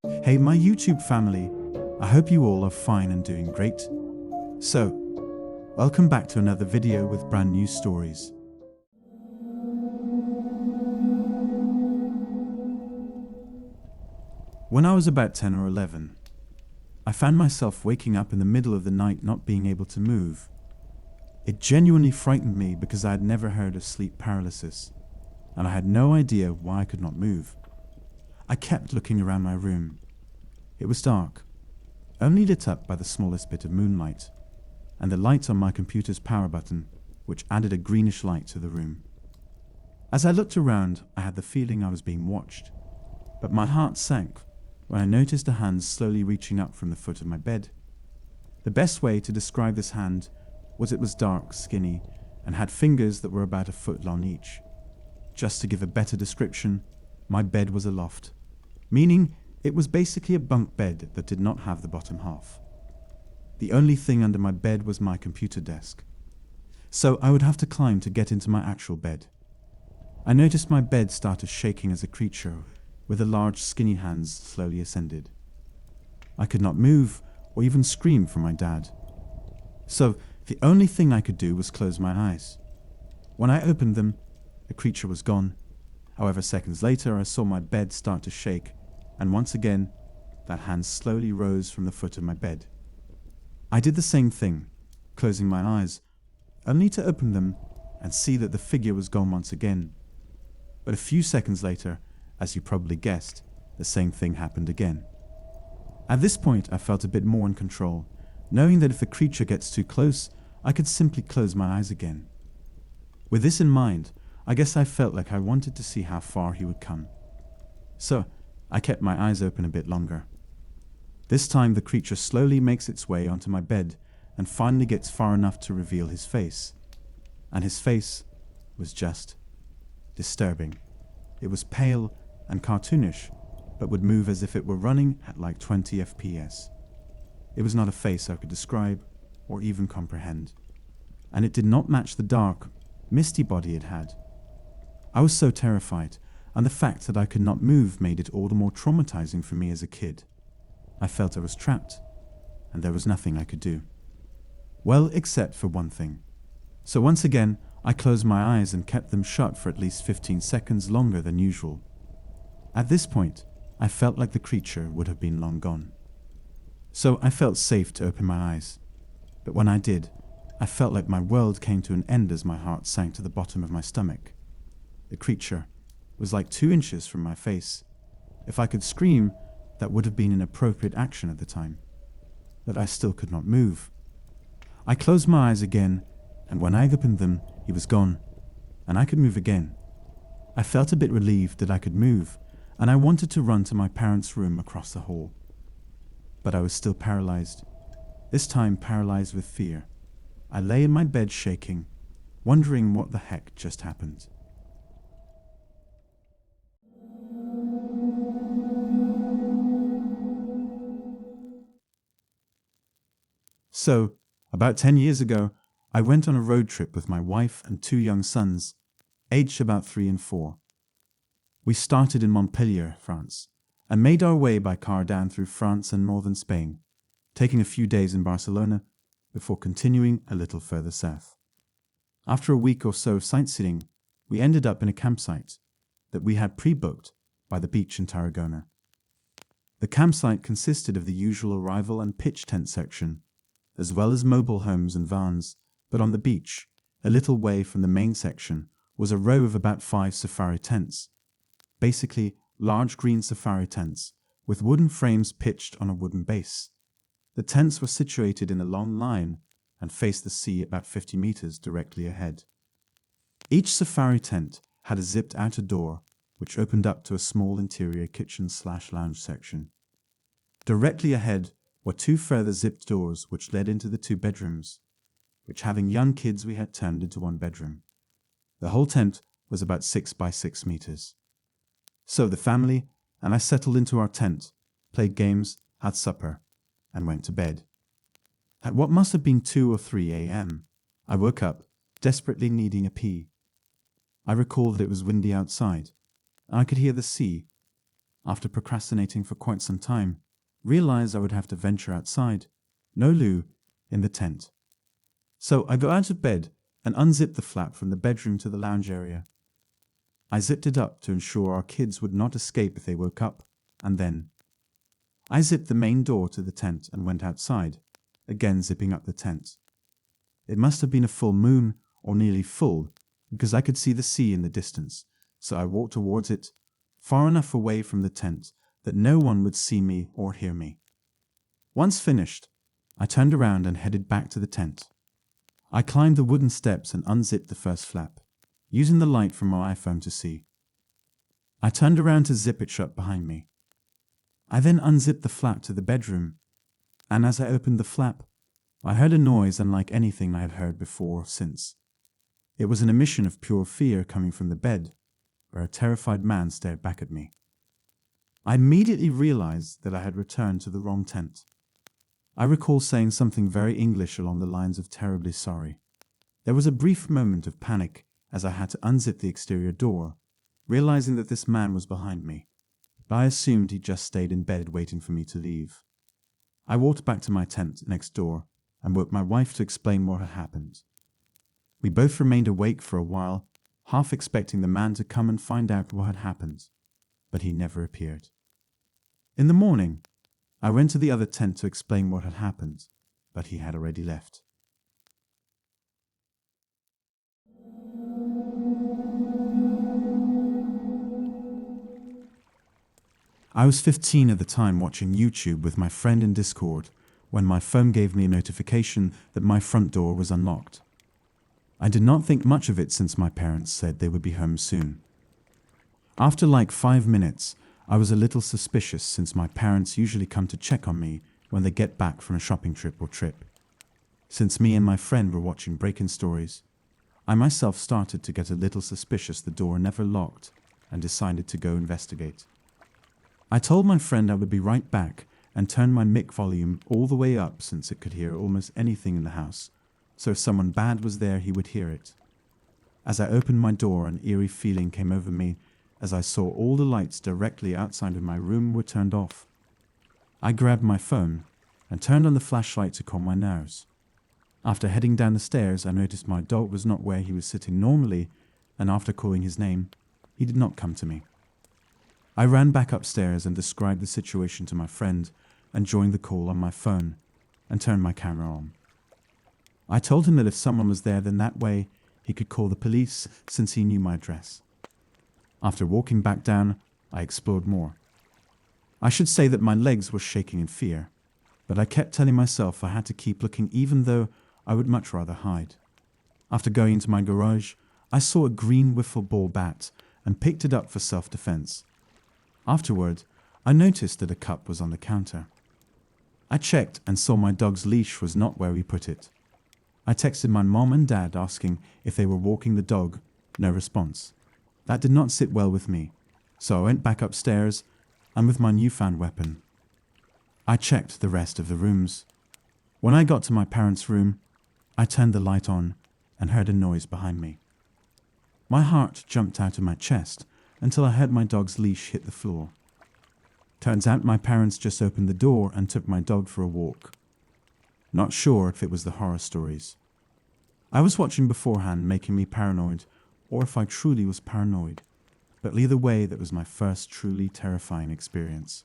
Hey, my YouTube family, I hope you all are fine and doing great. So, welcome back to another video with brand new stories. When I was about 10 or 11, I found myself waking up in the middle of the night not being able to move. It genuinely frightened me because I had never heard of sleep paralysis, and I had no idea why I could not move. I kept looking around my room. It was dark, only lit up by the smallest bit of moonlight, and the light on my computer's power button, which added a greenish light to the room. As I looked around, I had the feeling I was being watched, but my heart sank when I noticed a hand slowly reaching up from the foot of my bed. The best way to describe this hand was it was dark, skinny, and had fingers that were about a foot long each. Just to give a better description, my bed was a loft, meaning it was basically a bunk bed that did not have the bottom half. The only thing under my bed was my computer desk, so I would have to climb to get into my actual bed. I noticed my bed started shaking as a creature with the large skinny hands slowly ascended. I could not move or even scream for my dad, so the only thing I could do was close my eyes. When I opened them, the creature was gone. However, seconds later I saw my bed start to shake, and once again, that hand slowly rose from the foot of my bed. I did the same thing, closing my eyes, only to open them and see that the figure was gone once again. But a few seconds later, as you probably guessed, the same thing happened again. At this point, I felt a bit more in control, knowing that if the creature gets too close, I could simply close my eyes again. With this in mind, I guess I felt like I wanted to see how far he would come. So, I kept my eyes open a bit longer. This time the creature slowly makes its way onto my bed and finally gets far enough to reveal his face. And his face was just disturbing. It was pale and cartoonish, but would move as if it were running at like 20 FPS. It was not a face I could describe or even comprehend. And it did not match the dark, misty body it had. I was so terrified, and the fact that I could not move made it all the more traumatizing for me as a kid. I felt I was trapped, and there was nothing I could do. Well, except for one thing. So once again, I closed my eyes and kept them shut for at least 15 seconds longer than usual. At this point, I felt like the creature would have been long gone. So I felt safe to open my eyes. But when I did, I felt like my world came to an end as my heart sank to the bottom of my stomach. The creature was like 2 inches from my face. If I could scream, that would have been an appropriate action at the time. But I still could not move. I closed my eyes again, and when I opened them, he was gone, and I could move again. I felt a bit relieved that I could move, and I wanted to run to my parents' room across the hall. But I was still paralyzed, this time paralyzed with fear. I lay in my bed shaking, wondering what the heck just happened. So, about 10 years ago, I went on a road trip with my wife and 2 young sons, aged about 3 and 4. We started in Montpellier, France, and made our way by car down through France and northern Spain, taking a few days in Barcelona before continuing a little further south. After a week or so of sightseeing, we ended up in a campsite that we had pre-booked by the beach in Tarragona. The campsite consisted of the usual arrival and pitch tent section, as well as mobile homes and vans, but on the beach, a little way from the main section, was a row of about 5 safari tents. Basically, large green safari tents, with wooden frames pitched on a wooden base. The tents were situated in a long line and faced the sea about 50 meters directly ahead. Each safari tent had a zipped outer door, which opened up to a small interior kitchen/lounge section. Directly ahead were 2 further zipped doors which led into the 2 bedrooms, which having young kids we had turned into 1 bedroom. The whole tent was about 6 by 6 meters. So the family and I settled into our tent, played games, had supper, and went to bed. At what must have been 2 or 3 a.m., I woke up, desperately needing a pee. I recall that it was windy outside, and I could hear the sea, after procrastinating for quite some time, realized I would have to venture outside, no loo, in the tent. So I got out of bed and unzipped the flap from the bedroom to the lounge area. I zipped it up to ensure our kids would not escape if they woke up, and then I zipped the main door to the tent and went outside, again zipping up the tent. It must have been a full moon, or nearly full, because I could see the sea in the distance, so I walked towards it, far enough away from the tent that no one would see me or hear me. Once finished, I turned around and headed back to the tent. I climbed the wooden steps and unzipped the first flap, using the light from my iPhone to see. I turned around to zip it shut behind me. I then unzipped the flap to the bedroom, and as I opened the flap, I heard a noise unlike anything I had heard before or since. It was an emission of pure fear coming from the bed, where a terrified man stared back at me. I immediately realized that I had returned to the wrong tent. I recall saying something very English along the lines of terribly sorry. There was a brief moment of panic as I had to unzip the exterior door, realizing that this man was behind me, but I assumed he just stayed in bed waiting for me to leave. I walked back to my tent next door and woke my wife to explain what had happened. We both remained awake for a while, half expecting the man to come and find out what had happened, but he never appeared. In the morning, I went to the other tent to explain what had happened, but he had already left. I was 15 at the time watching YouTube with my friend in Discord when my phone gave me a notification that my front door was unlocked. I did not think much of it since my parents said they would be home soon. After like 5 minutes, I was a little suspicious since my parents usually come to check on me when they get back from a shopping trip or trip. Since me and my friend were watching break-in stories, I myself started to get a little suspicious the door never locked and decided to go investigate. I told my friend I would be right back and turned my mic volume all the way up since it could hear almost anything in the house, so if someone bad was there he would hear it. As I opened my door, an eerie feeling came over me as I saw all the lights directly outside of my room were turned off. I grabbed my phone and turned on the flashlight to calm my nerves. After heading down the stairs, I noticed my dog was not where he was sitting normally, and after calling his name, he did not come to me. I ran back upstairs and described the situation to my friend and joined the call on my phone and turned my camera on. I told him that if someone was there, then that way he could call the police since he knew my address. After walking back down, I explored more. I should say that my legs were shaking in fear, but I kept telling myself I had to keep looking even though I would much rather hide. After going into my garage, I saw a green wiffle ball bat and picked it up for self-defense. Afterward, I noticed that a cup was on the counter. I checked and saw my dog's leash was not where we put it. I texted my mom and dad asking if they were walking the dog, no response. That did not sit well with me, so I went back upstairs and with my newfound weapon, I checked the rest of the rooms. When I got to my parents' room, I turned the light on and heard a noise behind me. My heart jumped out of my chest until I heard my dog's leash hit the floor. Turns out my parents just opened the door and took my dog for a walk. Not sure if it was the horror stories I was watching beforehand making me paranoid, or if I truly was paranoid, but either way that was my first truly terrifying experience.